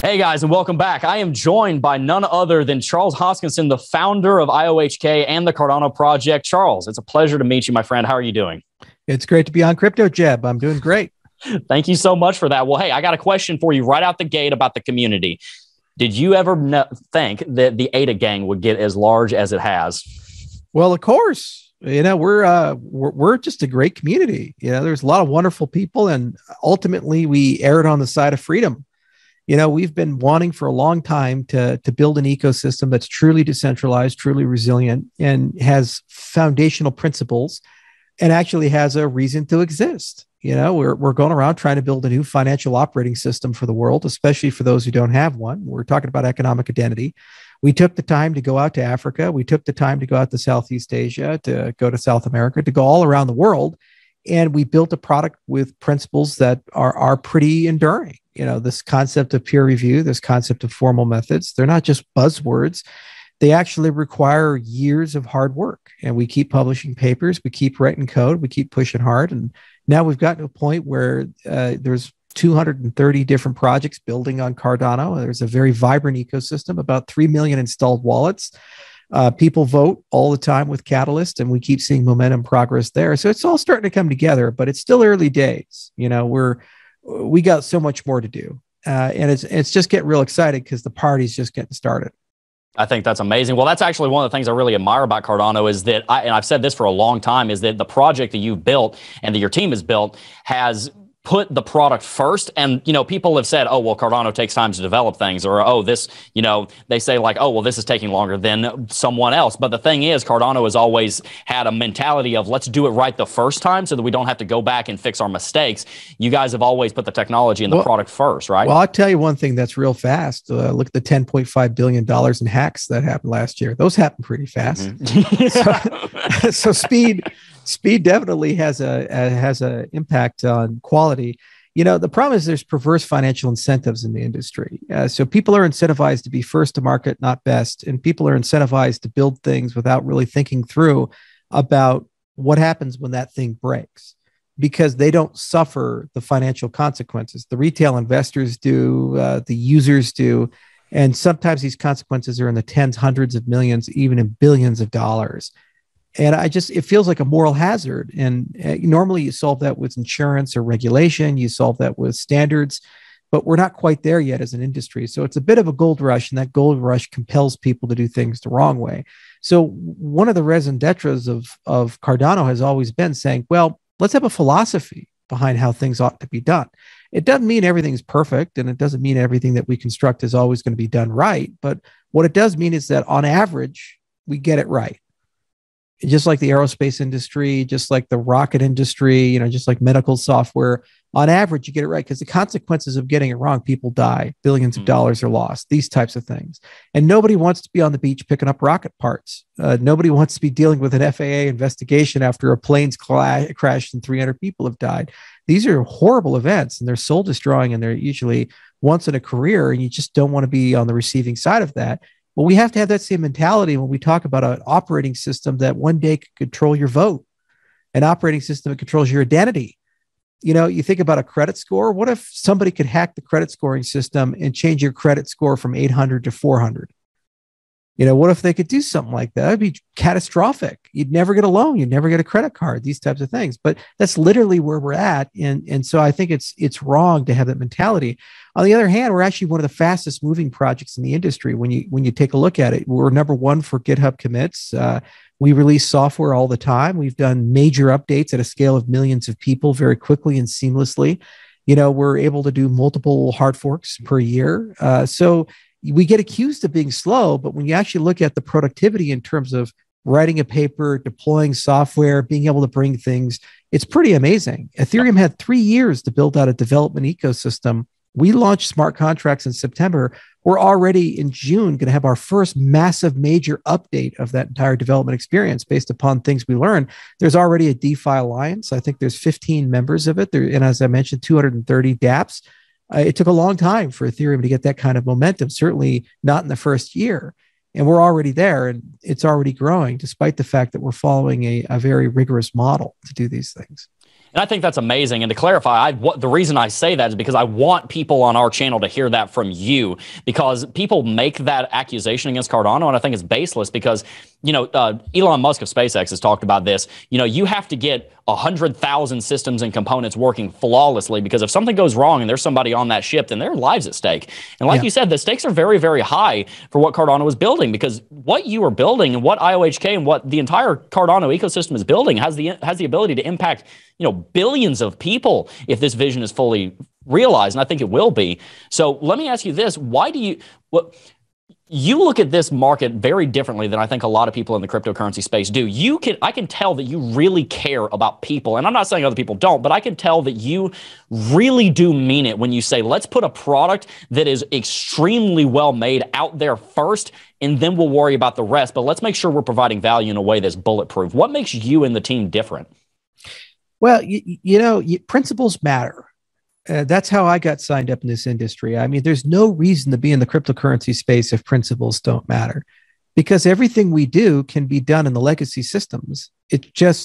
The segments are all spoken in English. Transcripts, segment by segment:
Hey guys, and welcome back. I am joined by none other than Charles Hoskinson, the founder of IOHK and the Cardano project. Charles, it's a pleasure to meet you, my friend. How are you doing? It's great to be on Crypto Jeb. I'm doing great. Thank you so much for that. Well, hey, I got a question for you right out the gate about the community. Did you ever think that the ADA gang would get as large as it has? Well, of course, we're just a great community. There's a lot of wonderful people, and ultimately we erred on the side of freedom. We've been wanting for a long time to build an ecosystem that's truly decentralized, truly resilient, and has foundational principles, and actually has a reason to exist. We're going around trying to build a new financial operating system for the world, especially for those who don't have one. We're talking about economic identity. We took the time to go out to Africa. We took the time to go out to Southeast Asia, to go to South America, to go all around the world. And we built a product with principles that are pretty enduring. This concept of peer review, this concept of formal methods, they're not just buzzwords. They actually require years of hard work. And we keep publishing papers, we keep writing code, we keep pushing hard. And now we've gotten to a point where there's 230 different projects building on Cardano. There's a very vibrant ecosystem, about 3 million installed wallets. People vote all the time with Catalyst, and we keep seeing momentum progress there. So it's all starting to come together, but it's still early days. We got so much more to do. And it's just getting real excited because the party's just getting started. I think that's amazing. Well, that's actually one of the things I really admire about Cardano is that, and I've said this for a long time, is that the project that you've built and that your team has built has put the product first. And, people have said, oh, well, Cardano takes time to develop things, or, oh, this, they say like, oh, well, this is taking longer than someone else. But the thing is, Cardano has always had a mentality of let's do it right the first time so that we don't have to go back and fix our mistakes. You guys have always put the technology and the product first, right? Well, I'll tell you one thing that's real fast. Look at the $10.5 billion in hacks that happened last year. Those happen pretty fast. Mm-hmm. So speed definitely has a impact on quality. The problem is there's perverse financial incentives in the industry. So people are incentivized to be first to market, not best. And people are incentivized to build things without really thinking through about what happens when that thing breaks, because they don't suffer the financial consequences. The retail investors do, the users do. And sometimes these consequences are in the tens, hundreds of millions, even in billions of dollars. And it feels like a moral hazard. And normally you solve that with insurance or regulation, you solve that with standards, but we're not quite there yet as an industry. So it's a bit of a gold rush, and that gold rush compels people to do things the wrong way. So one of the raison d'etres of Cardano has always been saying, well, let's have a philosophy behind how things ought to be done. It doesn't mean everything's perfect, and it doesn't mean everything that we construct is always going to be done right. But what it does mean is that on average, we get it right. Just like the aerospace industry, just like the rocket industry, just like medical software, on average, you get it right, because the consequences of getting it wrong, people die, billions of dollars are lost, these types of things. And nobody wants to be on the beach picking up rocket parts. Nobody wants to be dealing with an FAA investigation after a plane's crashed and 300 people have died. These are horrible events, and they're soul destroying, and they're usually once in a career, and you just don't want to be on the receiving side of that. Well, we have to have that same mentality when we talk about an operating system that one day could control your vote, an operating system that controls your identity. You think about a credit score. What if somebody could hack the credit scoring system and change your credit score from 800 to 400? What if they could do something like that? That'd be catastrophic. You'd never get a loan. You'd never get a credit card, these types of things. But that's literally where we're at. And so I think it's wrong to have that mentality. On the other hand, we're actually one of the fastest moving projects in the industry. When you take a look at it, we're number one for GitHub commits. We release software all the time. We've done major updates at a scale of millions of people very quickly and seamlessly. We're able to do multiple hard forks per year. So we get accused of being slow, but when you actually look at the productivity in terms of writing a paper, deploying software, being able to bring things, it's pretty amazing. Ethereum had 3 years to build out a development ecosystem. We launched smart contracts in September. We're already in June going to have our first massive major update of that entire development experience based upon things we learned. There's already a DeFi Alliance. I think there's 15 members of it. And as I mentioned, 230 dApps. It took a long time for Ethereum to get that kind of momentum, certainly not in the first year. And we're already there, and it's already growing, despite the fact that we're following a very rigorous model to do these things. And I think that's amazing. And to clarify, the reason I say that is because I want people on our channel to hear that from you, because people make that accusation against Cardano, and I think it's baseless because, Elon Musk of SpaceX has talked about this. You have to get 100,000 systems and components working flawlessly, because if something goes wrong and there's somebody on that ship, then their lives at stake. And like you said, the stakes are very, very high for what Cardano is building, because what you are building and what IOHK and what the entire Cardano ecosystem is building has the ability to impact billions of people if this vision is fully realized, and I think it will be. So let me ask you this: why do you look at this market very differently than I think a lot of people in the cryptocurrency space do? I can tell that you really care about people, and I'm not saying other people don't, but I can tell that you really do mean it when you say, let's put a product that is extremely well made out there first, and then we'll worry about the rest, but let's make sure we're providing value in a way that's bulletproof. What makes you and the team different? Well, principles matter. That's how I got signed up in this industry. I mean, there's no reason to be in the cryptocurrency space if principles don't matter, because everything we do can be done in the legacy systems. The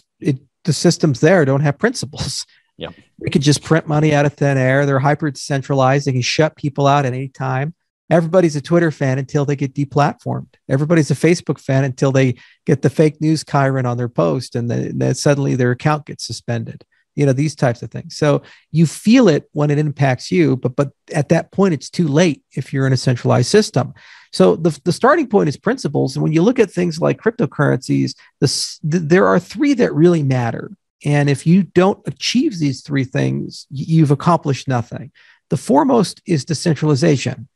systems there don't have principles. Yeah, we could just print money out of thin air. They're hyper decentralized. They can shut people out at any time. Everybody's a Twitter fan until they get deplatformed. Everybody's a Facebook fan until they get the fake news Chiron on their post, and then suddenly their account gets suspended. These types of things. So you feel it when it impacts you, but at that point, it's too late if you're in a centralized system. So the starting point is principles. And when you look at things like cryptocurrencies, there are three that really matter. And if you don't achieve these three things, you've accomplished nothing. The foremost is decentralization.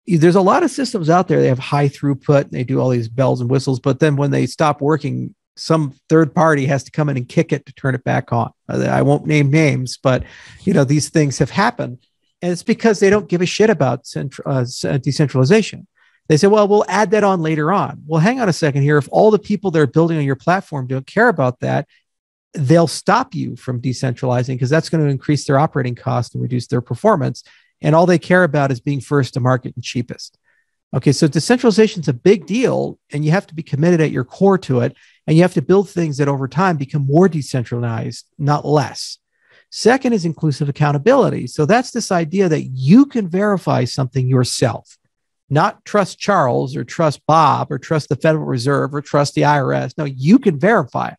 There's a lot of systems out there. They have high throughput and they do all these bells and whistles, but then when they stop working, some third party has to come in and kick it to turn it back on. I won't name names, but these things have happened, and it's because they don't give a shit about decentralization. They say, well, we'll add that on later on. Well, hang on a second here. If all the people that are building on your platform don't care about that, they'll stop you from decentralizing, because that's going to increase their operating costs and reduce their performance. And all they care about is being first to market and cheapest. Okay, so decentralization is a big deal, and you have to be committed at your core to it, and you have to build things that over time become more decentralized, not less. Second is inclusive accountability. So that's this idea that you can verify something yourself, not trust Charles or trust Bob or trust the Federal Reserve or trust the IRS. No, you can verify it.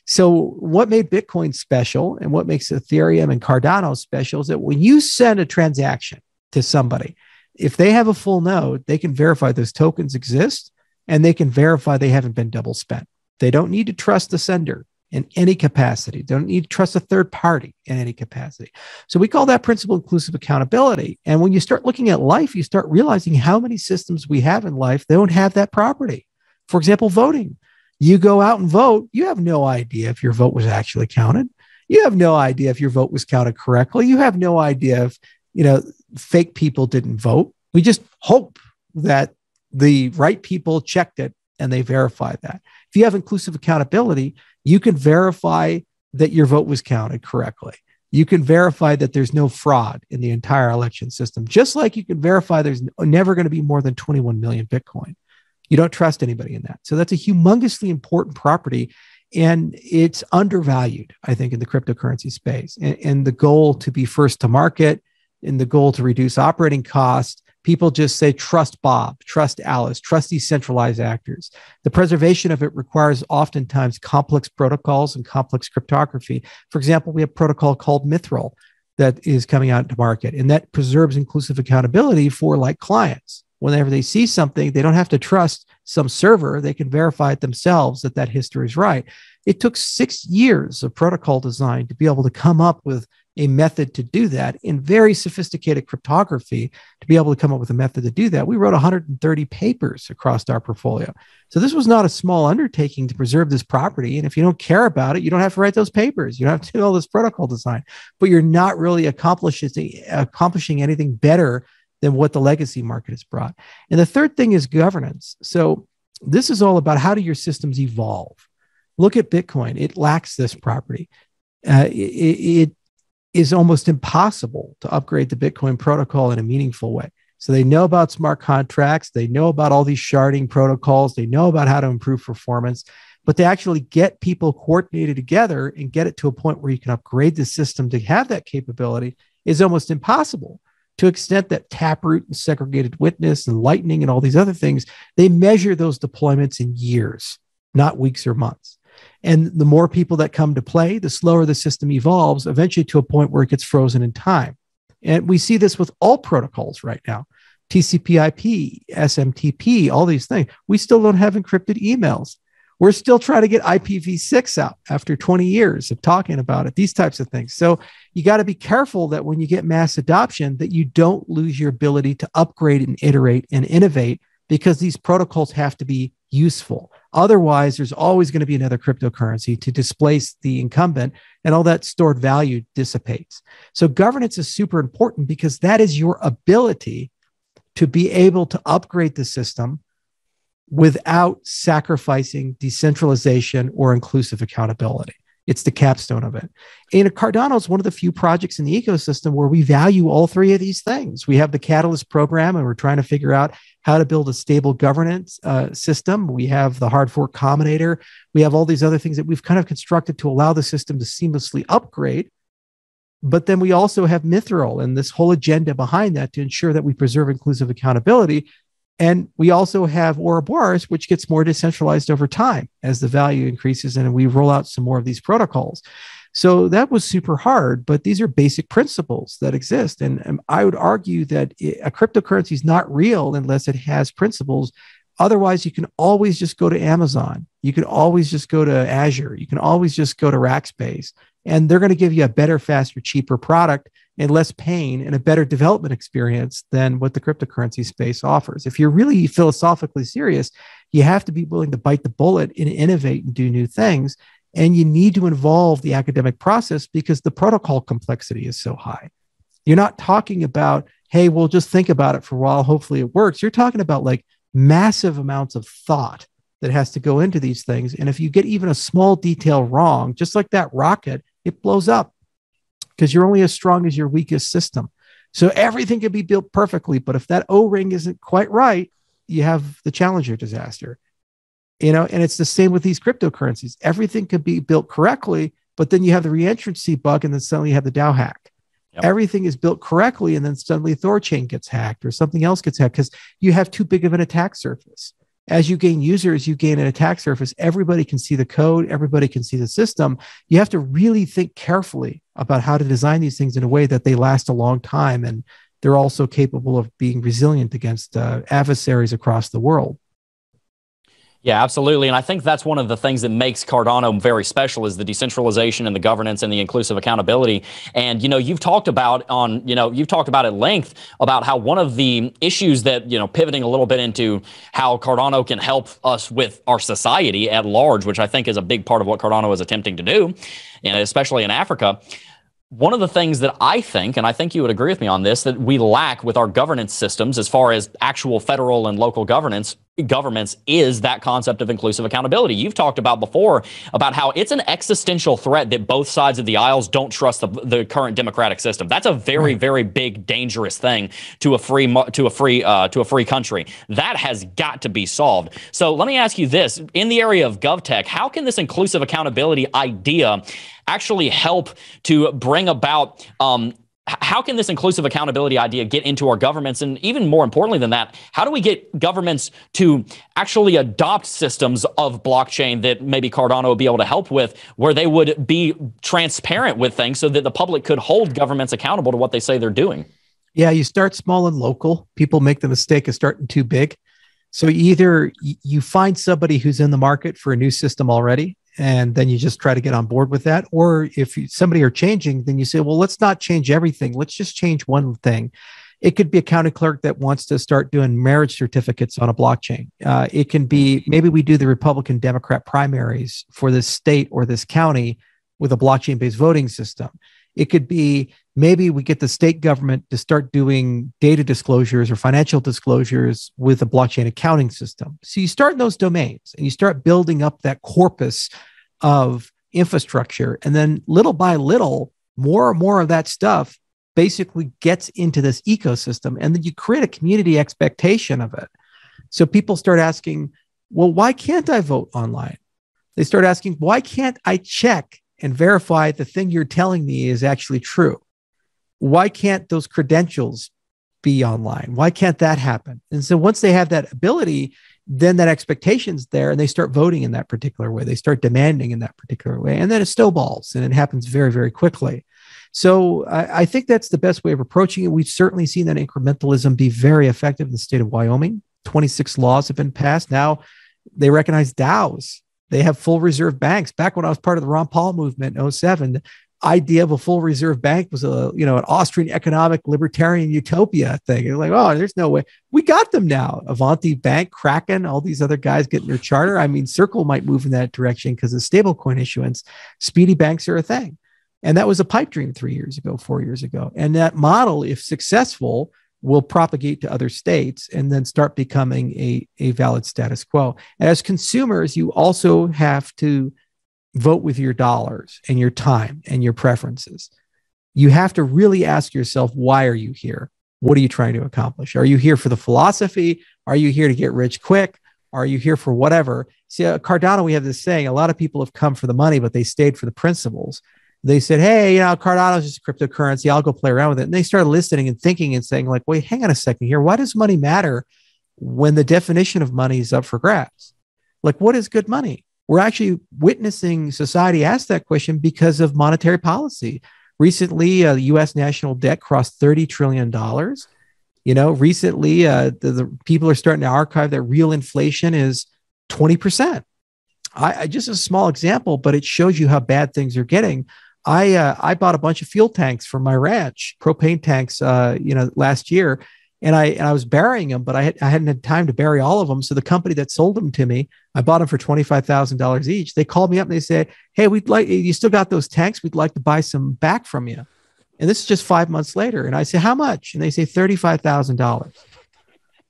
So what made Bitcoin special and what makes Ethereum and Cardano special is that when you send a transaction to somebody, if they have a full node, they can verify those tokens exist, and they can verify they haven't been double spent. They don't need to trust the sender in any capacity. They don't need to trust a third party in any capacity. So we call that principle inclusive accountability. And when you start looking at life, you start realizing how many systems we have in life, they don't have that property. For example, voting. You go out and vote. You have no idea if your vote was actually counted. You have no idea if your vote was counted correctly. You have no idea if, fake people didn't vote. We just hope that the right people checked it and they verified that. If you have inclusive accountability, you can verify that your vote was counted correctly. You can verify that there's no fraud in the entire election system, just like you can verify there's never going to be more than 21 million Bitcoin. You don't trust anybody in that. So that's a humongously important property, and it's undervalued, I think, in the cryptocurrency space. And the goal to be first to market, and the goal to reduce operating costs, people just say, trust Bob, trust Alice, trust these centralized actors. The preservation of it requires oftentimes complex protocols and complex cryptography. For example, we have a protocol called Mithril that is coming out into market, and that preserves inclusive accountability for clients. Whenever they see something, they don't have to trust some server. They can verify it themselves that history is right. It took 6 years of protocol design to be able to come up with a method to do that in very sophisticated cryptography, to be able to come up with a method to do that. We wrote 130 papers across our portfolio. So this was not a small undertaking to preserve this property. And if you don't care about it, you don't have to write those papers. You don't have to do all this protocol design, but you're not really accomplishing anything better than what the legacy market has brought. And the third thing is governance. So this is all about, how do your systems evolve? Look at Bitcoin. It lacks this property. It is almost impossible to upgrade the Bitcoin protocol in a meaningful way. So they know about smart contracts. They know about all these sharding protocols. They know about how to improve performance, but to actually get people coordinated together and get it to a point where you can upgrade the system to have that capability is almost impossible. To the extent that Taproot and segregated witness and Lightning and all these other things, they measure those deployments in years, not weeks or months. And the more people that come to play, the slower the system evolves, eventually to a point where it gets frozen in time. And we see this with all protocols right now. TCP/IP, SMTP, all these things. We still don't have encrypted emails. We're still trying to get IPv6 out after 20 years of talking about it, these types of things. So you got to be careful that when you get mass adoption, that you don't lose your ability to upgrade and iterate and innovate, because these protocols have to be useful. Otherwise, there's always going to be another cryptocurrency to displace the incumbent, and all that stored value dissipates. So governance is super important, because that is your ability to be able to upgrade the system without sacrificing decentralization or inclusive accountability. It's the capstone of it. And Cardano is one of the few projects in the ecosystem where we value all three of these things. We have the Catalyst program, and we're trying to figure out how to build a stable governance system. We have the hard fork combinator. We have all these other things that we've kind of constructed to allow the system to seamlessly upgrade. But then we also have Mithril and this whole agenda behind that to ensure that we preserve inclusive accountability. And we also have Ouroboros, which gets more decentralized over time as the value increases and we roll out some more of these protocols. So that was super hard, but these are basic principles that exist. And I would argue that a cryptocurrency is not real unless it has principles. Otherwise, you can always just go to Amazon. You can always just go to Azure. You can always just go to Rackspace. And they're going to give you a better, faster, cheaper product and less pain and a better development experience than what the cryptocurrency space offers. If you're really philosophically serious, you have to be willing to bite the bullet and innovate and do new things. And you need to involve the academic process because the protocol complexity is so high. You're not talking about, hey, we'll just think about it for a while. Hopefully it works. You're talking about like massive amounts of thought that has to go into these things. And if you get even a small detail wrong, just like that rocket, it blows up because you're only as strong as your weakest system. So everything can be built perfectly, but if that O-ring isn't quite right, you have the Challenger disaster. You know, and it's the same with these cryptocurrencies. Everything could be built correctly, but then you have the reentrancy bug, and then suddenly you have the DAO hack. Yep. Everything is built correctly, and then suddenly Thorchain gets hacked or something else gets hacked because you have too big of an attack surface. As you gain users, you gain an attack surface. Everybody can see the code. Everybody can see the system. You have to really think carefully about how to design these things in a way that they last a long time, and they're also capable of being resilient against adversaries across the world. Yeah, absolutely. And I think that's one of the things that makes Cardano very special is the decentralization and the governance and the inclusive accountability. And, you know, you've talked about at length about how one of the issues that, you know, pivoting a little bit into how Cardano can help us with our society at large, which I think is a big part of what Cardano is attempting to do, and especially in Africa. One of the things that I think, and I think you would agree with me on this, that we lack with our governance systems as far as actual federal and local governments is that concept of inclusive accountability. You've talked about before about how it's an existential threat that both sides of the aisles don't trust the current democratic system. That's a very, very big, dangerous thing to a free country. That has got to be solved. So let me ask you this: in the area of GovTech, how can this inclusive accountability idea actually help to bring about how can this inclusive accountability idea get into our governments? And even more importantly than that, how do we get governments to actually adopt systems of blockchain that maybe Cardano would be able to help with, where they would be transparent with things so that the public could hold governments accountable to what they say they're doing? Yeah, you start small and local. People make the mistake of starting too big. So either you find somebody who's in the market for a new system already, and then you just try to get on board with that. Or if somebody are changing, then you say, well, let's not change everything. Let's just change one thing. It could be a county clerk that wants to start doing marriage certificates on a blockchain. It can be, maybe we do the Republican Democrat primaries for this state or this county with a blockchain-based voting system. It could be, maybe we get the state government to start doing data disclosures or financial disclosures with a blockchain accounting system. So you start in those domains and you start building up that corpus of infrastructure. And then little by little, more and more of that stuff basically gets into this ecosystem. And then you create a community expectation of it. So people start asking, well, why can't I vote online? They start asking, why can't I check and verify the thing you're telling me is actually true? Why can't those credentials be online? Why can't that happen? And so once they have that ability, then that expectation's there and they start voting in that particular way. They start demanding in that particular way. And then it snowballs and it happens very, very quickly. So I think that's the best way of approaching it. We've certainly seen that incrementalism be very effective in the state of Wyoming. 26 laws have been passed. Now they recognize DAOs. They have full reserve banks. Back when I was part of the Ron Paul movement in 2007, the idea of a full reserve bank was an Austrian economic libertarian utopia thing. You're like, oh, there's no way. We got them now. Avanti Bank, Kraken, all these other guys getting their charter. I mean, Circle might move in that direction because of stablecoin issuance. Speedy banks are a thing. And that was a pipe dream 3 years ago, 4 years ago. And that model, if successful, will propagate to other states and then start becoming a valid status quo. And as consumers, you also have to vote with your dollars and your time and your preferences. You have to really ask yourself, why are you here? What are you trying to accomplish? Are you here for the philosophy? Are you here to get rich quick? Are you here for whatever? See, at Cardano, we have this saying, a lot of people have come for the money, but they stayed for the principles. They said, hey, Cardano is just a cryptocurrency. I'll go play around with it. And they started listening and thinking and saying, like, wait, hang on a second here. Why does money matter when the definition of money is up for grabs? Like, what is good money? We're actually witnessing society ask that question because of monetary policy. Recently, the U.S. national debt crossed $30 trillion. Recently, the people are starting to archive that real inflation is 20%. I just a small example, but it shows you how bad things are getting. I bought a bunch of fuel tanks for my ranch, propane tanks, last year, and I was burying them, but I hadn't had time to bury all of them. So the company that sold them to me, I bought them for $25,000 each. They called me up and they said, "Hey, you still got those tanks? We'd like to buy some back from you." And this is just 5 months later, and I say, "How much?" And they say $35,000.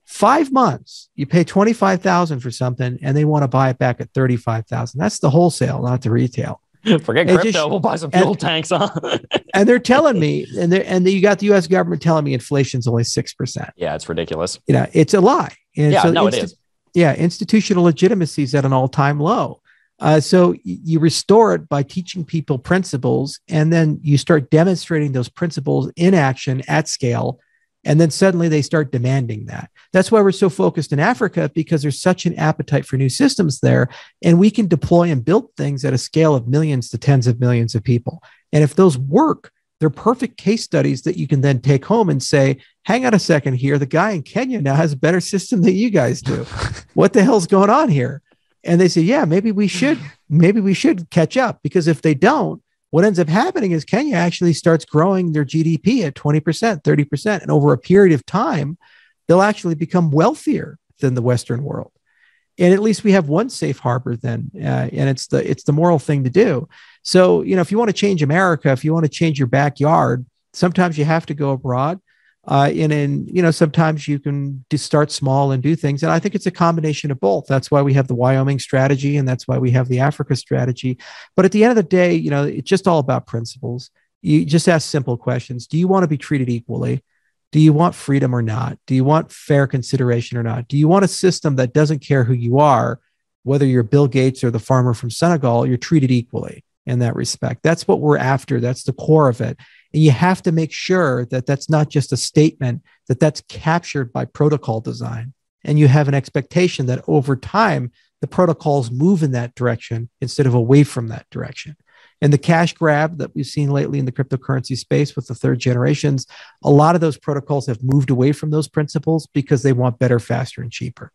5 months, you pay $25,000 for something, and they want to buy it back at $35,000. That's the wholesale, not the retail. Forget crypto. We'll buy some fuel tanks, huh? And they're telling me, and you got the U.S. government telling me inflation's only 6%. Yeah, it's ridiculous. It's a lie. And yeah, it is. Yeah, institutional legitimacy is at an all-time low. So you restore it by teaching people principles, and then you start demonstrating those principles in action at scale. And then suddenly they start demanding that. That's why we're so focused in Africa, because there's such an appetite for new systems there. And we can deploy and build things at a scale of millions to tens of millions of people. And if those work, they're perfect case studies that you can then take home and say, hang on a second here. The guy in Kenya now has a better system than you guys do. What the hell's going on here? And they say, yeah, maybe we should catch up, because if they don't, what ends up happening is Kenya actually starts growing their GDP at 20%, 30%. And over a period of time, they'll actually become wealthier than the Western world. And at least we have one safe harbor then. And it's the moral thing to do. So, if you want to change America, if you want to change your backyard, sometimes you have to go abroad. Sometimes you can just start small and do things. And I think it's a combination of both. That's why we have the Wyoming strategy, and that's why we have the Africa strategy. But at the end of the day, it's just all about principles. You just ask simple questions. Do you want to be treated equally? Do you want freedom or not? Do you want fair consideration or not? Do you want a system that doesn't care who you are, whether you're Bill Gates or the farmer from Senegal? You're treated equally in that respect. That's what we're after. That's the core of it. And you have to make sure that that's not just a statement, that's captured by protocol design. And you have an expectation that over time, the protocols move in that direction instead of away from that direction. And the cash grab that we've seen lately in the cryptocurrency space with the third generations, a lot of those protocols have moved away from those principles because they want better, faster, and cheaper.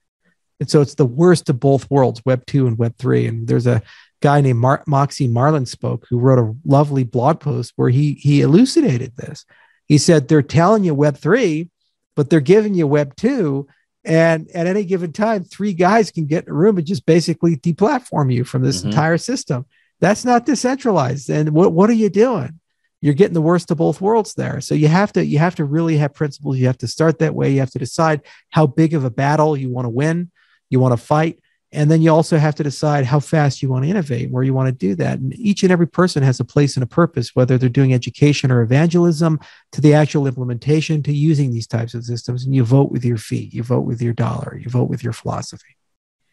And so it's the worst of both worlds, Web 2 and Web 3. And there's a guy named Moxie Marlin spoke, who wrote a lovely blog post where he elucidated this. He said, they're telling you Web 3, but they're giving you Web 2. And at any given time, 3 guys can get in a room and just basically deplatform you from this entire system. That's not decentralized. And what are you doing? You're getting the worst of both worlds there. So you have to really have principles. You have to start that way. You have to decide how big of a battle you want to win, you want to fight. And then you also have to decide how fast you want to innovate, where you want to do that. And each and every person has a place and a purpose, whether they're doing education or evangelism, to the actual implementation, to using these types of systems. And you vote with your feet, you vote with your dollar, you vote with your philosophy.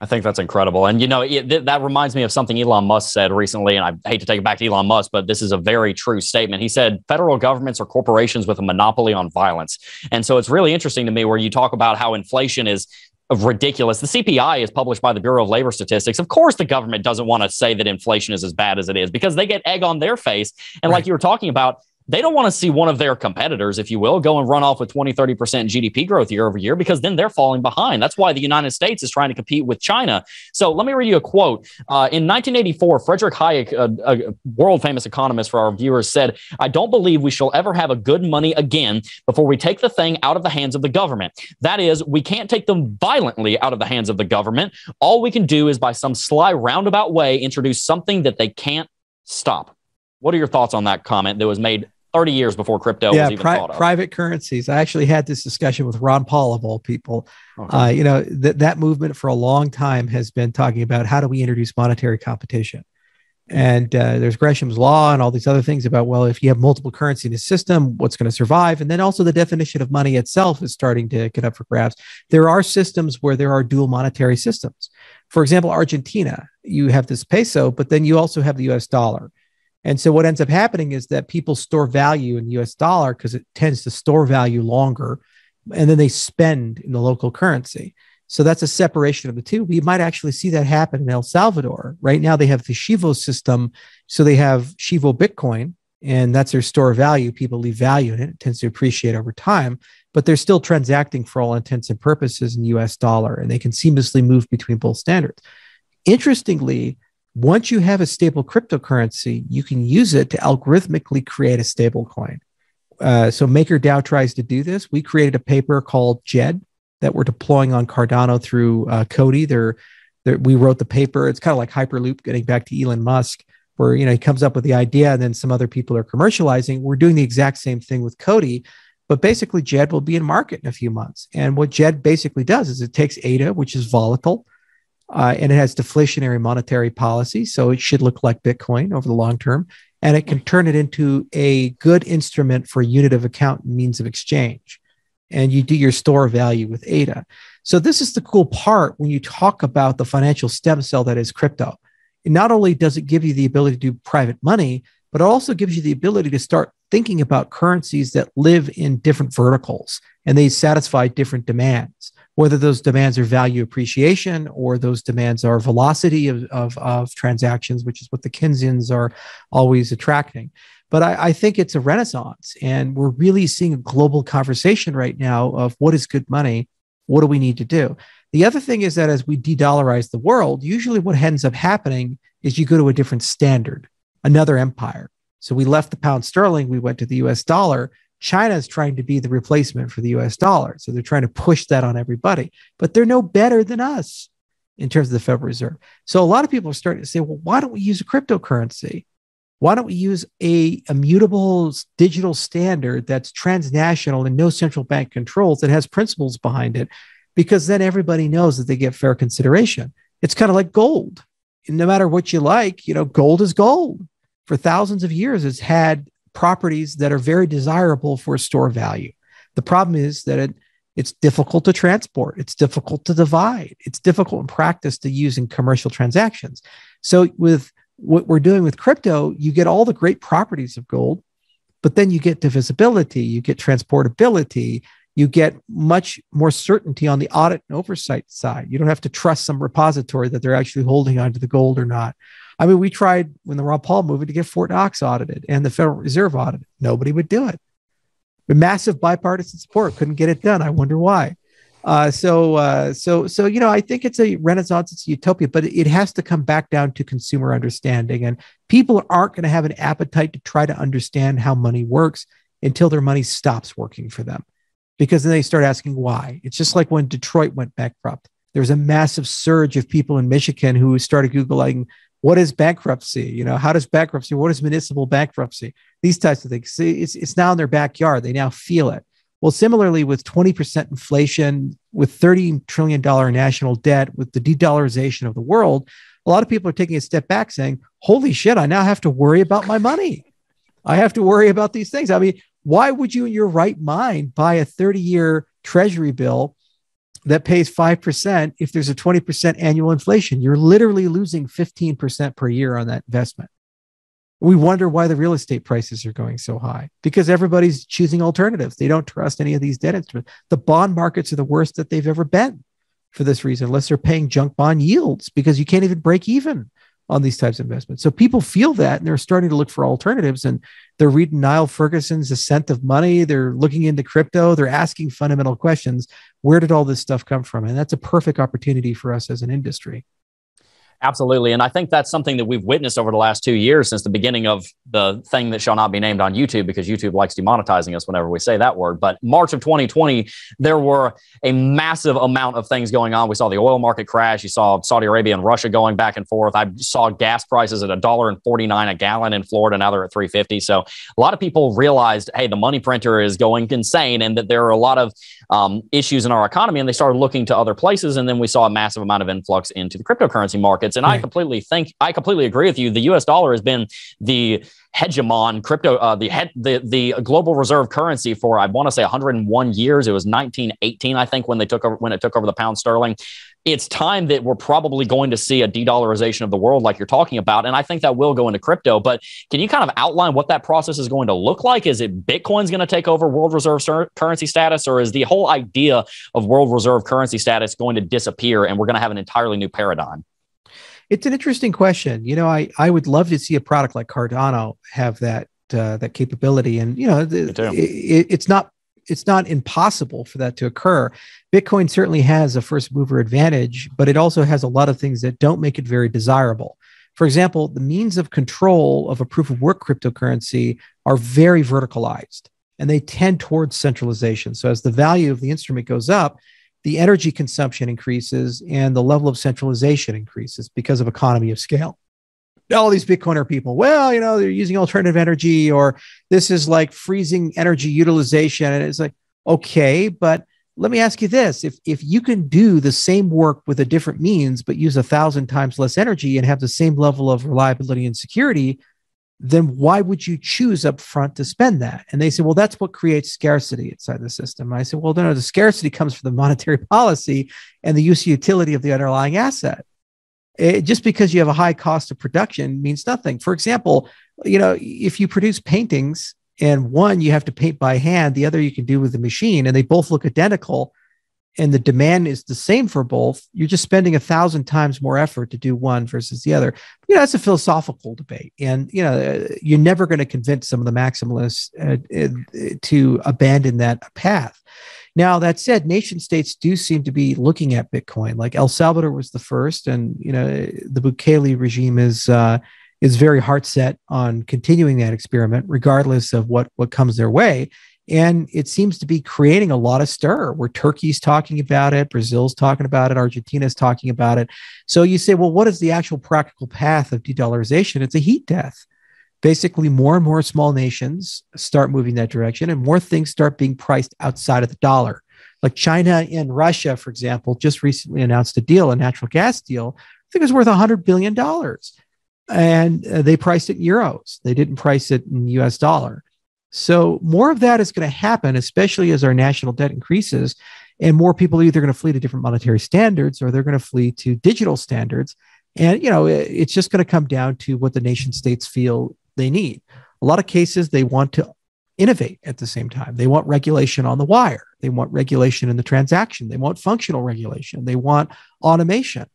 I think that's incredible. And, that reminds me of something Elon Musk said recently, and I hate to take it back to Elon Musk, but this is a very true statement. He said, federal governments are corporations with a monopoly on violence. And so it's really interesting to me where you talk about how inflation is ridiculous. The CPI is published by the Bureau of Labor Statistics. Of course, the government doesn't want to say that inflation is as bad as it is because they get egg on their face. And like you were talking about, they don't want to see one of their competitors, if you will, go and run off with 20-30% GDP growth year over year, because then they're falling behind. That's why the United States is trying to compete with China. So let me read you a quote. In 1984, Frederick Hayek, a world famous economist for our viewers, said, "I don't believe we shall ever have a good money again before we take the thing out of the hands of the government. That is, we can't take them violently out of the hands of the government. All we can do is by some sly roundabout way introduce something that they can't stop." What are your thoughts on that comment that was made 30 years before crypto was even thought of? Private currencies. I actually had this discussion with Ron Paul, of all people. Okay. That movement for a long time has been talking about how do we introduce monetary competition. And there's Gresham's law and all these other things about, well, if you have multiple currency in the system, what's going to survive? And then also the definition of money itself is starting to get up for grabs. There are systems where there are dual monetary systems. For example, Argentina, you have this peso, but then you also have the US dollar. And so what ends up happening is that people store value in the US dollar because it tends to store value longer, and then they spend in the local currency. So that's a separation of the two. We might actually see that happen in El Salvador. Right now they have the Chivo system. So they have Chivo Bitcoin, and that's their store of value. People leave value in it. It tends to appreciate over time, but they're still transacting for all intents and purposes in US dollar, and they can seamlessly move between both standards. Interestingly, once you have a stable cryptocurrency, you can use it to algorithmically create a stable coin. So MakerDAO tries to do this. We created a paper called JED that we're deploying on Cardano through Cody. We wrote the paper. It's kind of like Hyperloop, getting back to Elon Musk, where he comes up with the idea and then some other people are commercializing. We're doing the exact same thing with Cody, but basically JED will be in market in a few months. And what JED basically does is it takes ADA, which is volatile, and it has deflationary monetary policy, so it should look like Bitcoin over the long term, and it can turn it into a good instrument for unit of account and means of exchange. And you do your store of value with ADA. So this is the cool part when you talk about the financial stem cell that is crypto. And not only does it give you the ability to do private money, but it also gives you the ability to start thinking about currencies that live in different verticals and they satisfy different demands, whether those demands are value appreciation or those demands are velocity of transactions, which is what the Keynesians are always attracting. But I think it's a renaissance, and we're really seeing a global conversation right now of what is good money, what do we need to do? The other thing is that as we de-dollarize the world, usually what ends up happening is you go to a different standard, another empire. So we left the pound sterling, we went to the US dollar. China is trying to be the replacement for the US dollar. So they're trying to push that on everybody, but they're no better than us in terms of the Federal Reserve. So a lot of people are starting to say, well, why don't we use a cryptocurrency? Why don't we use a immutable digital standard that's transnational and no central bank controls, that has principles behind it? Because then everybody knows that they get fair consideration. It's kind of like gold. No matter what you like, gold is gold. For thousands of years, it's had properties that are very desirable for a store of value. The problem is that it's difficult to transport. It's difficult to divide. It's difficult in practice to use in commercial transactions. So with what we're doing with crypto, you get all the great properties of gold, but then you get divisibility, you get transportability, you get much more certainty on the audit and oversight side. You don't have to trust some repository that they're actually holding onto the gold or not. I mean, we tried when the Ron Paul movie to get Fort Knox audited and the Federal Reserve audited. Nobody would do it. With massive bipartisan support, couldn't get it done. I wonder why. So I think it's a renaissance, it's a utopia, but it has to come back down to consumer understanding. And people aren't going to have an appetite to try to understand how money works until their money stops working for them, because then they start asking why. It's just like when Detroit went bankrupt. There was a massive surge of people in Michigan who started Googling, what is bankruptcy? How does bankruptcy, what is municipal bankruptcy? These types of things. See, it's now in their backyard. They now feel it. Well, similarly, with 20% inflation, with $30 trillion national debt, with the de-dollarization of the world, a lot of people are taking a step back saying, holy shit, I now have to worry about my money. I have to worry about these things. I mean, why would you in your right mind buy a 30-year treasury bill that pays 5% if there's a 20% annual inflation. You're literally losing 15% per year on that investment. We wonder why the real estate prices are going so high, because everybody's choosing alternatives. They don't trust any of these debt instruments. The bond markets are the worst that they've ever been for this reason, unless they're paying junk bond yields, because you can't even break even on these types of investments. So people feel that, and they're starting to look for alternatives, and they're reading Niall Ferguson's Ascent of Money. They're looking into crypto. They're asking fundamental questions. Where did all this stuff come from? And that's a perfect opportunity for us as an industry. Absolutely. And I think that's something that we've witnessed over the last 2 years since the beginning of the thing that shall not be named on YouTube, because YouTube likes demonetizing us whenever we say that word. But March of 2020, there were a massive amount of things going on. We saw the oil market crash. You saw Saudi Arabia and Russia going back and forth. I saw gas prices at $1.49 a gallon in Florida. Now they're at $3.50. So a lot of people realized, hey, the money printer is going insane, and that there are a lot of issues in our economy, and they started looking to other places. And then we saw a massive amount of influx into the cryptocurrency markets. And I completely agree with you. The US dollar has been the hegemon crypto, the global reserve currency for, I want to say 101 years. It was 1918, I think, when it took over the pound sterling. It's time that we're probably going to see a de-dollarization of the world like you're talking about. And I think that will go into crypto. But can you kind of outline what that process is going to look like? Is it Bitcoin's going to take over world reserve currency status, or is the whole idea of world reserve currency status going to disappear and we're going to have an entirely new paradigm? It's an interesting question. You know, I would love to see a product like Cardano have that capability, and you know, it's not impossible for that to occur. Bitcoin certainly has a first mover advantage, but it also has a lot of things that don't make it very desirable. For example, the means of control of a proof of work cryptocurrency are very verticalized, and they tend towards centralization. So as the value of the instrument goes up, the energy consumption increases and the level of centralization increases because of economy of scale. All these Bitcoiner people, well, you know, they're using alternative energy, or this is like freezing energy utilization. And it's like, okay, but let me ask you this. If you can do the same work with a different means, but use 1,000 times less energy and have the same level of reliability and security, then why would you choose up front to spend that? And they say, well, that's what creates scarcity inside the system. And I said, well, no, the scarcity comes from the monetary policy and the use utility of the underlying asset. Just because you have a high cost of production means nothing. For example, you know, if you produce paintings and one you have to paint by hand, the other you can do with a machine, and they both look identical, and the demand is the same for both, you're just spending 1,000 times more effort to do one versus the other. You know, that's a philosophical debate. And, you know, you're never going to convince some of the maximalists to abandon that path. Now, that said, nation states do seem to be looking at Bitcoin. Like El Salvador was the first, and, you know, the Bukele regime is very heart set on continuing that experiment, regardless of what comes their way. And it seems to be creating a lot of stir, where Turkey's talking about it, Brazil's talking about it, Argentina's talking about it. So you say, well, what is the actual practical path of de-dollarization? It's a heat death. Basically, more and more small nations start moving that direction, and more things start being priced outside of the dollar. Like China and Russia, for example, just recently announced a natural gas deal. I think it was worth $100 billion. And they priced it in euros. They didn't price it in US dollar. So more of that is going to happen, especially as our national debt increases, and more people are either going to flee to different monetary standards, or they're going to flee to digital standards. And, you know, it's just going to come down to what the nation states feel they need. A lot of cases, they want to innovate at the same time. They want regulation on the wire. They want regulation in the transaction. They want functional regulation. They want automation.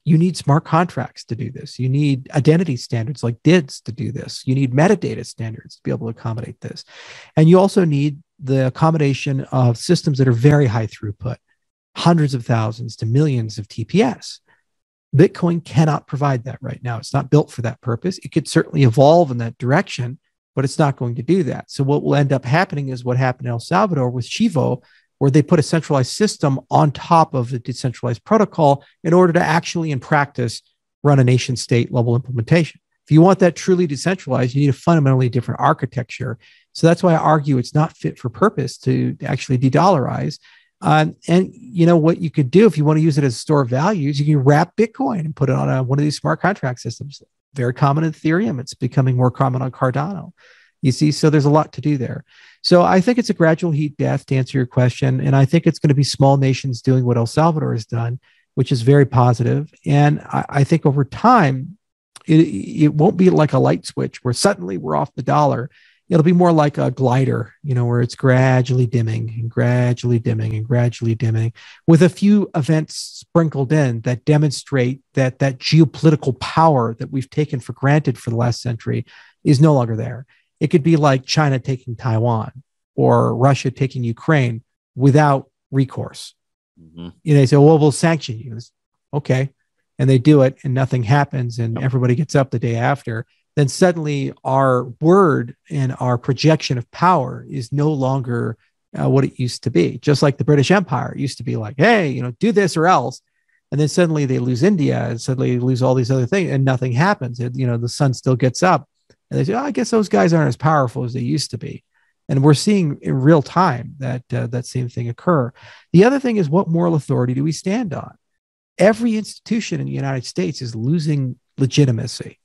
You need smart contracts to do this. You need identity standards like DIDs to do this. You need metadata standards to be able to accommodate this. And you also need the accommodation of systems that are very high throughput, hundreds of thousands to millions of TPS. Bitcoin cannot provide that right now. It's not built for that purpose. It could certainly evolve in that direction, but it's not going to do that. So what will end up happening is what happened in El Salvador with Chivo, where they put a centralized system on top of the decentralized protocol in order to actually, in practice, run a nation state level implementation. If you want that truly decentralized, you need a fundamentally different architecture. So that's why I argue it's not fit for purpose to actually de-dollarize. And you know what you could do if you want to use it as a store of values, you can wrap Bitcoin and put it on one of these smart contract systems. Very common in Ethereum. It's becoming more common on Cardano. You see, so there's a lot to do there. So I think it's a gradual heat death, to answer your question. And I think it's going to be small nations doing what El Salvador has done, which is very positive. And I think over time, it won't be like a light switch where suddenly we're off the dollar. It'll be more like a glider, where it's gradually dimming and gradually dimming and gradually dimming, with a few events sprinkled in that demonstrate that geopolitical power that we've taken for granted for the last century is no longer there. It could be like China taking Taiwan or Russia taking Ukraine without recourse. Mm-hmm. They say, well, we'll sanction you. Okay. And they do it and nothing happens and everybody gets up the day after. Then suddenly our word and our projection of power is no longer what it used to be. Just like the British Empire, it used to be like, hey, do this or else. And then suddenly they lose India and suddenly they lose all these other things and nothing happens. The sun still gets up. And they say, I guess those guys aren't as powerful as they used to be. And we're seeing in real time that same thing occur. The other thing is, what moral authority do we stand on? Every institution in the United States is losing legitimacy.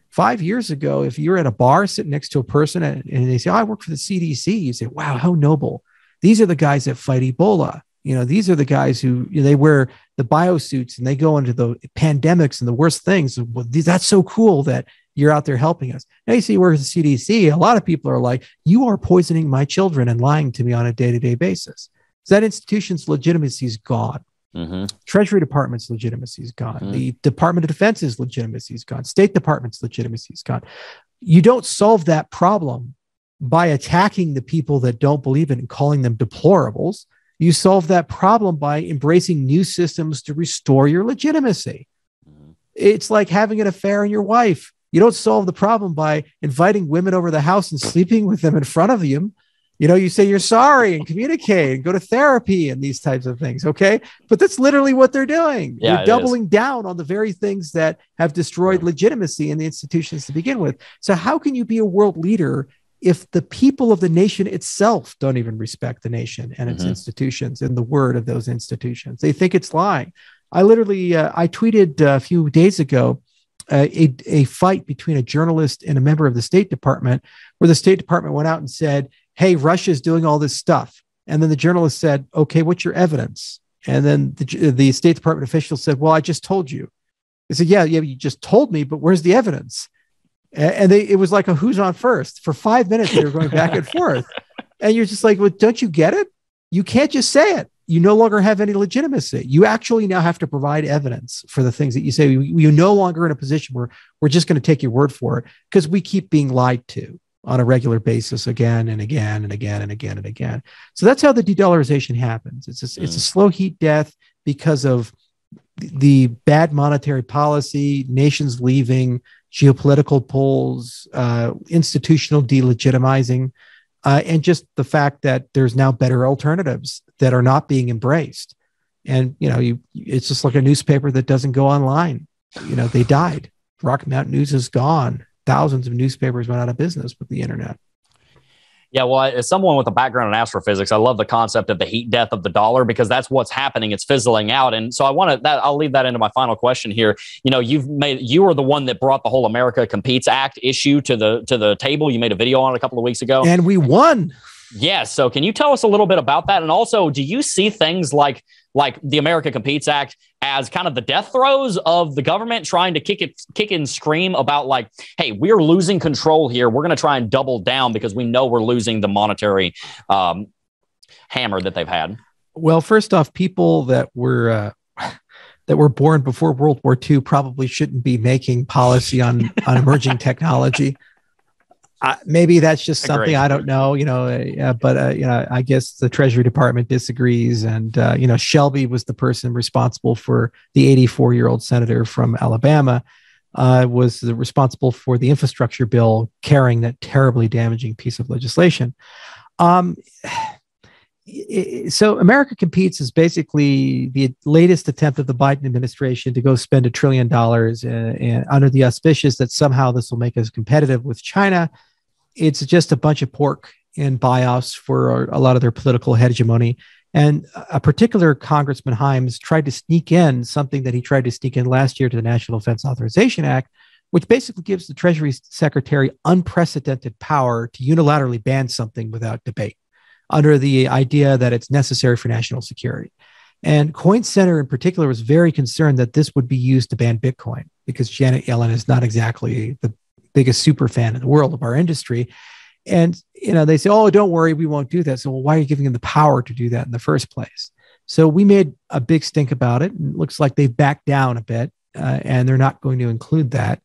5 years ago, if you're at a bar sitting next to a person and they say, I work for the CDC, you say, wow, how noble. These are the guys that fight Ebola. These are the guys who they wear the biosuits and they go into the pandemics and the worst things. Well, that's so cool that you're out there helping us. Now you see, where the CDC, a lot of people are like, you are poisoning my children and lying to me on a day-to-day basis. So that institution's legitimacy is gone. Mm-hmm. Treasury Department's legitimacy is gone. Mm-hmm. The Department of Defense's legitimacy is gone. State Department's legitimacy is gone. You don't solve that problem by attacking the people that don't believe it and calling them deplorables. You solve that problem by embracing new systems to restore your legitimacy. Mm-hmm. It's like having an affair on your wife. You don't solve the problem by inviting women over the house and sleeping with them in front of you. You say you're sorry and communicate and go to therapy and these types of things. Okay. But that's literally what they're doing. Yeah, they're doubling down on the very things that have destroyed legitimacy in the institutions to begin with. So how can you be a world leader if the people of the nation itself don't even respect the nation and its institutions and the word of those institutions? They think it's lying. I tweeted a few days ago, a fight between a journalist and a member of the State Department, where the State Department went out and said, hey, Russia's doing all this stuff. And then the journalist said, okay, what's your evidence? And then the State Department official said, well, I just told you. They said, yeah, you just told me, but where's the evidence? And it was like a who's on first. For 5 minutes, they were going back and forth. And you're just like, well, don't you get it? You can't just say it. You no longer have any legitimacy. You actually now have to provide evidence for the things that you say. You're no longer in a position where we're just going to take your word for it, because we keep being lied to on a regular basis again and again and again and again and again. So that's how the de-dollarization happens. It's a slow heat death because of the bad monetary policy, nations leaving, geopolitical pulls, institutional delegitimizing, and just the fact that there's now better alternatives that are not being embraced. And, it's just like a newspaper that doesn't go online. They died. Rocky Mountain News is gone. Thousands of newspapers went out of business with the internet. Yeah, well, as someone with a background in astrophysics, I love the concept of the heat death of the dollar, because that's what's happening. It's fizzling out. And so I'll leave that into my final question here. You were the one that brought the whole America Competes Act issue to the table. You made a video on it a couple of weeks ago. And we won. Yeah. So can you tell us a little bit about that? And also, do you see things like the America Competes Act as kind of the death throes of the government trying to kick and scream about like, hey, we're losing control here. We're going to try and double down because we know we're losing the monetary hammer that they've had? Well, first off, people that were born before World War II probably shouldn't be making policy on emerging technology. Maybe that's just something I don't know, but I guess the Treasury Department disagrees. And, Shelby was the person responsible for the 84-year-old senator from Alabama, was responsible for the infrastructure bill carrying that terribly damaging piece of legislation. So America Competes is basically the latest attempt of the Biden administration to go spend $1 trillion under the auspices that somehow this will make us competitive with China. It's just a bunch of pork and buy-offs for a lot of their political hegemony. And a particular Congressman Himes tried to sneak in something that he tried to sneak in last year to the National Defense Authorization Act, which basically gives the Treasury Secretary unprecedented power to unilaterally ban something without debate, under the idea that it's necessary for national security. And Coin Center in particular was very concerned that this would be used to ban Bitcoin, because Janet Yellen is not exactly the biggest super fan in the world of our industry. And, they say, oh, don't worry, we won't do that. So, well, why are you giving them the power to do that in the first place? So we made a big stink about it. And it looks like they've backed down a bit, and they're not going to include that.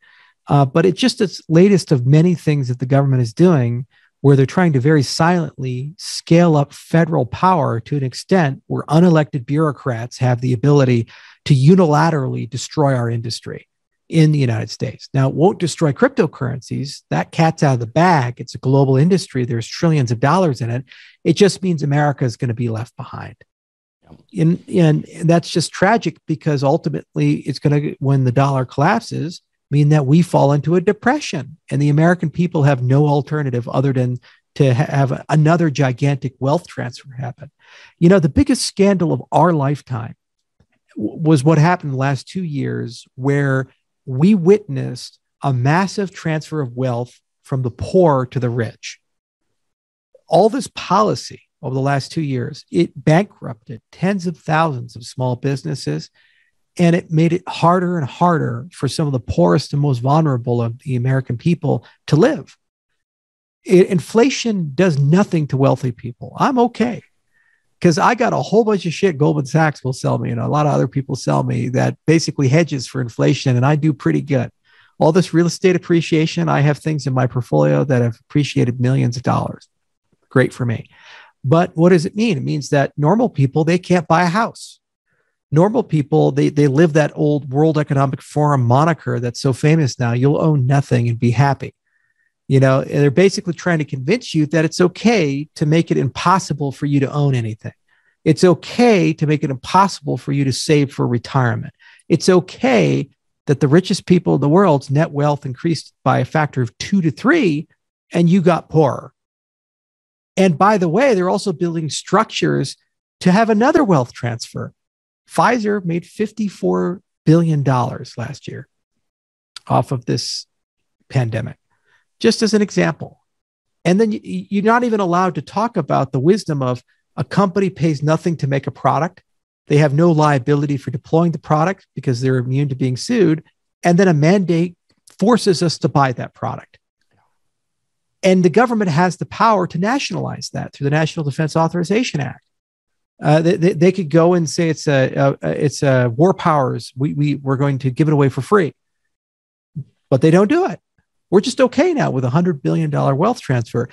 But it's just its latest of many things that the government is doing, where they're trying to very silently scale up federal power to an extent where unelected bureaucrats have the ability to unilaterally destroy our industry in the United States. Now, it won't destroy cryptocurrencies. That cat's out of the bag. It's a global industry. There's trillions of dollars in it. It just means America is going to be left behind. And that's just tragic, because ultimately it's going to, when the dollar collapses, mean that we fall into a depression, and the American people have no alternative other than to have another gigantic wealth transfer happen. The biggest scandal of our lifetime was what happened in the last 2 years, where we witnessed a massive transfer of wealth from the poor to the rich. All this policy over the last 2 years, it bankrupted tens of thousands of small businesses, and it made it harder and harder for some of the poorest and most vulnerable of the American people to live. Inflation does nothing to wealthy people. I'm okay, because I got a whole bunch of shit Goldman Sachs will sell me, and a lot of other people sell me, that basically hedges for inflation, and I do pretty good. All this real estate appreciation, I have things in my portfolio that have appreciated millions of dollars. Great for me. But what does it mean? It means that normal people, they can't buy a house. Normal people, they live that old World Economic Forum moniker that's so famous now: you'll own nothing and be happy. And they're basically trying to convince you that it's okay to make it impossible for you to own anything. It's okay to make it impossible for you to save for retirement. It's okay that the richest people in the world's net wealth increased by a factor of 2 to 3, and you got poorer. And by the way, they're also building structures to have another wealth transfer. Pfizer made $54 billion last year off of this pandemic, just as an example. And then you're not even allowed to talk about the wisdom of a company pays nothing to make a product. They have no liability for deploying the product because they're immune to being sued. And then a mandate forces us to buy that product. And the government has the power to nationalize that through the National Defense Authorization Act. They could go and say it's a war powers. We're going to give it away for free, but they don't do it. We're just okay now with $100 billion wealth transfer.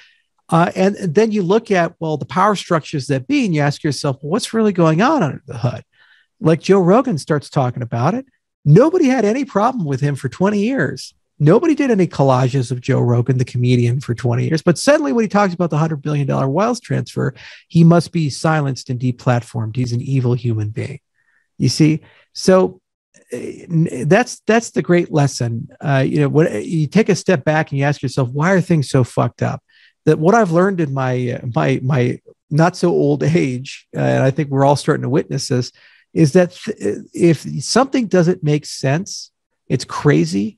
And then you look at, well, the power structures that be, and you ask yourself, well, what's really going on under the hood? Like Joe Rogan starts talking about it. Nobody had any problem with him for 20 years. Nobody did any collages of Joe Rogan, the comedian, for 20 years. But suddenly when he talks about the $100 billion wealth transfer, he must be silenced and deplatformed. He's an evil human being. You see? So that's the great lesson. When you take a step back and you ask yourself, why are things so fucked up? That what I've learned in my not so old age, and I think we're all starting to witness this, is that if something doesn't make sense, it's crazy.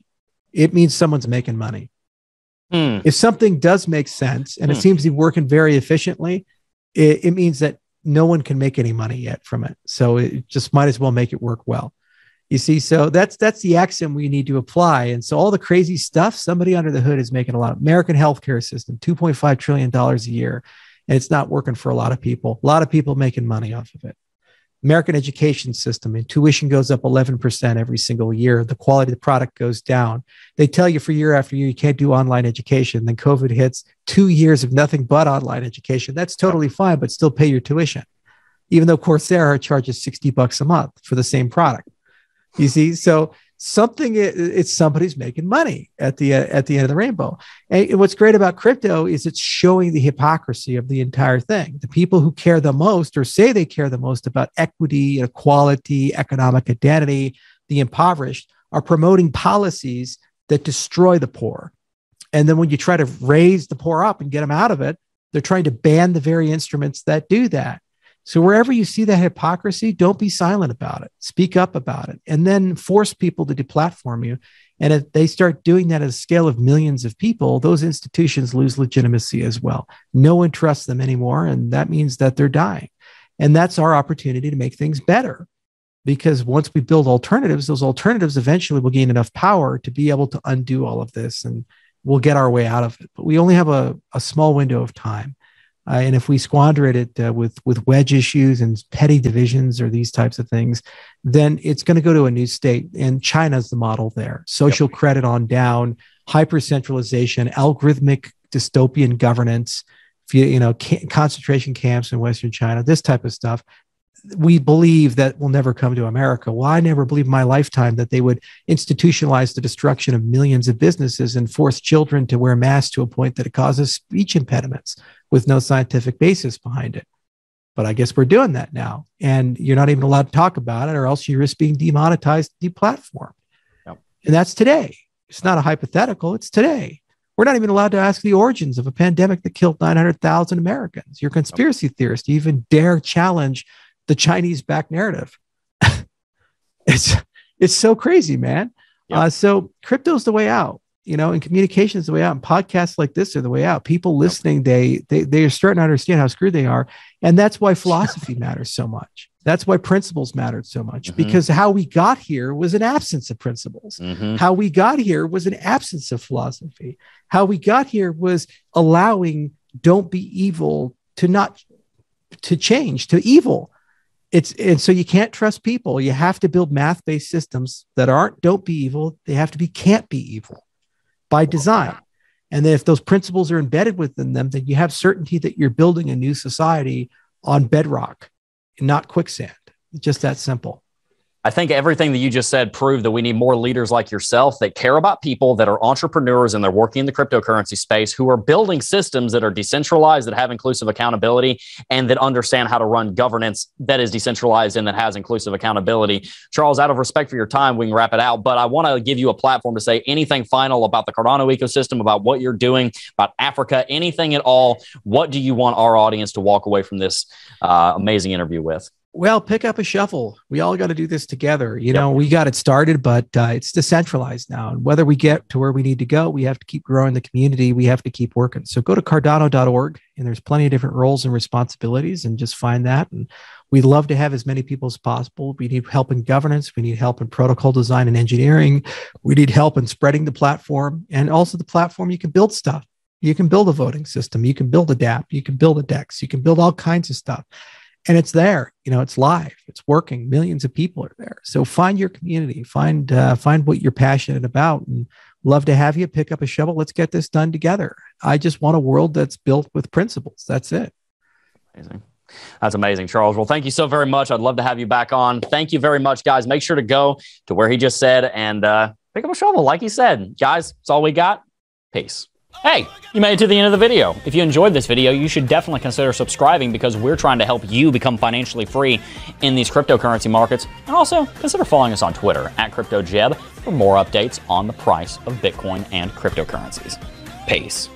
It means someone's making money. If something does make sense and it seems to be working very efficiently, it means that no one can make any money yet from it. So it just might as well make it work well. You see, so that's the axiom we need to apply. And so all the crazy stuff, somebody under the hood is making a lot. American healthcare system, $2.5 trillion a year, and it's not working for a lot of people. A lot of people making money off of it. American education system, and tuition goes up 11% every single year. The quality of the product goes down. They tell you for year after year, you can't do online education. Then COVID hits, 2 years of nothing but online education. That's totally fine, but still pay your tuition. Even though Coursera charges $60 a month for the same product. You see, so it's somebody's making money at the end of the rainbow. And what's great about crypto is it's showing the hypocrisy of the entire thing. The people who care the most, or say they care the most, about equity, equality, economic identity, the impoverished, are promoting policies that destroy the poor. And then when you try to raise the poor up and get them out of it, they're trying to ban the very instruments that do that. So wherever you see that hypocrisy, don't be silent about it. Speak up about it, and then force people to deplatform you. And if they start doing that at a scale of millions of people, those institutions lose legitimacy as well. No one trusts them anymore. And that means that they're dying. And that's our opportunity to make things better. Because once we build alternatives, those alternatives eventually will gain enough power to be able to undo all of this, and we'll get our way out of it. But we only have a small window of time. And if we squander it with wedge issues and petty divisions or these types of things, then it's going to go to a new state. And China's the model there. Social credit on down, hyper-centralization, algorithmic dystopian governance, concentration camps in Western China, this type of stuff. We believe that will never come to America. Well, I never believed in my lifetime that they would institutionalize the destruction of millions of businesses and force children to wear masks to a point that it causes speech impediments with no scientific basis behind it. But I guess we're doing that now. And you're not even allowed to talk about it, or else you risk being demonetized, deplatformed. Yep. And that's today. It's not a hypothetical. It's today. We're not even allowed to ask the origins of a pandemic that killed 900,000 Americans. You're a conspiracy theorist. You even dare challenge the Chinese back narrative. It's so crazy, man. Yep. So crypto's the way out, and communication is the way out. And podcasts like this are the way out. People listening, they're starting to understand how screwed they are. And that's why philosophy matters so much. That's why principles mattered so much, because how we got here was an absence of principles. How we got here was an absence of philosophy. How we got here was allowing don't be evil to change to evil. And so you can't trust people. You have to build math-based systems that don't be evil. They have to be can't be evil by design. And then if those principles are embedded within them, then you have certainty that you're building a new society on bedrock and not quicksand. It's just that simple. I think everything that you just said proved that we need more leaders like yourself that care about people, that are entrepreneurs and they're working in the cryptocurrency space, who are building systems that are decentralized, that have inclusive accountability, and that understand how to run governance that is decentralized and that has inclusive accountability. Charles, out of respect for your time, we can wrap it out, but I want to give you a platform to say anything final about the Cardano ecosystem, about what you're doing, about Africa, anything at all. What do you want our audience to walk away from this amazing interview with? Well, pick up a shovel. We all got to do this together. We got it started, but it's decentralized now. And whether we get to where we need to go, we have to keep growing the community. We have to keep working. So go to cardano.org, and there's plenty of different roles and responsibilities, and just find that. And we'd love to have as many people as possible. We need help in governance. We need help in protocol design and engineering. We need help in spreading the platform, and also the platform. You can build stuff. You can build a voting system. You can build a DApp. You can build a DEX. You can build all kinds of stuff. And it's there, it's live, it's working. Millions of people are there. So find your community, find what you're passionate about, and love to have you pick up a shovel. Let's get this done together. I just want a world that's built with principles. That's it. Amazing. That's amazing, Charles. Well, thank you so very much. I'd love to have you back on. Thank you very much, guys. Make sure to go to where he just said and pick up a shovel, like he said. Guys, that's all we got. Peace. Hey, you made it to the end of the video. If you enjoyed this video, you should definitely consider subscribing, because we're trying to help you become financially free in these cryptocurrency markets. And also consider following us on Twitter @CryptoJeb for more updates on the price of Bitcoin and cryptocurrencies. Peace.